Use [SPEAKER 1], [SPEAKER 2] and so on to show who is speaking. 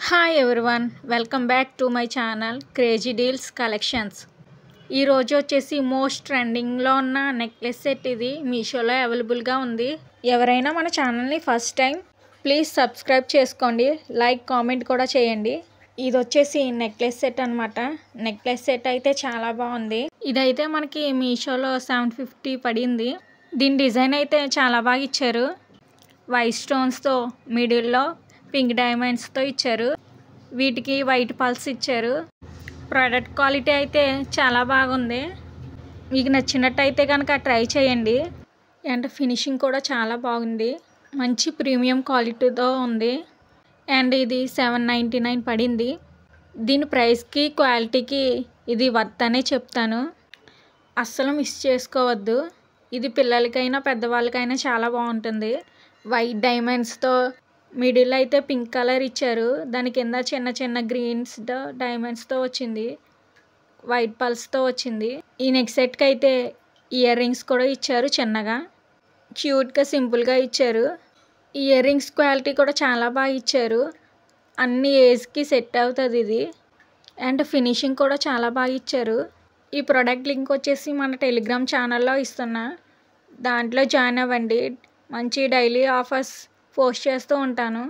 [SPEAKER 1] Hi everyone, welcome back to my channel crazy deals collections. ఈరోజు వచ్చేసి most ట్రెండింగ్లో ఉన్న నెక్లెస్ సెట్ ఇది మీషోలో అవైలబుల్గా ఉంది. ఎవరైనా మన ఛానల్ని ఫస్ట్ టైం ప్లీజ్ సబ్స్క్రైబ్ చేసుకోండి, లైక్ కామెంట్ కూడా చేయండి. ఇది వచ్చేసి నెక్లెస్ సెట్ అనమాట. నెక్లెస్ సెట్ అయితే చాలా బాగుంది. ఇదైతే మనకి మీషోలో 750 పడింది. దీని డిజైన్ అయితే చాలా బాగా ఇచ్చారు. వైట్ స్టోన్స్తో మిడిల్లో పింక్ డైమండ్స్తో ఇచ్చారు. వీటికి వైట్ పల్స్ ఇచ్చారు. ప్రోడక్ట్ క్వాలిటీ అయితే చాలా బాగుంది. మీకు నచ్చినట్టయితే కనుక ట్రై చేయండి. అండ్ ఫినిషింగ్ కూడా చాలా బాగుంది. మంచి ప్రీమియం క్వాలిటీతో ఉంది. అండ్ ఇది 799 పడింది. దీని ప్రైస్కి క్వాలిటీకి ఇది వర్త్ అనే చెప్తాను. అస్సలు మిస్ చేసుకోవద్దు. ఇది పిల్లలకైనా పెద్దవాళ్ళకైనా చాలా బాగుంటుంది. వైట్ డైమండ్స్తో మిడిల్ అయితే పింక్ కలర్ ఇచ్చారు. దాని కింద చిన్న చిన్న గ్రీన్స్ డైమండ్స్తో వచ్చింది. వైట్ పల్స్తో వచ్చింది. ఈ నెక్ సెట్కి అయితే ఇయర్ రింగ్స్ కూడా ఇచ్చారు. చిన్నగా క్యూట్గా సింపుల్గా ఇచ్చారు. ఇయర్ రింగ్స్ క్వాలిటీ కూడా చాలా బాగా ఇచ్చారు. అన్ని ఏజ్కి సెట్ అవుతుంది ఇది. అండ్ ఫినిషింగ్ కూడా చాలా బాగా ఇచ్చారు. ఈ ప్రోడక్ట్ లింక్ వచ్చేసి మన టెలిగ్రామ్ ఛానల్లో ఇస్తున్నా, దాంట్లో జాయిన్ అవ్వండి. మంచి డైలీ ఆఫర్స్ పోస్ట్ చేస్తూ ఉంటాను.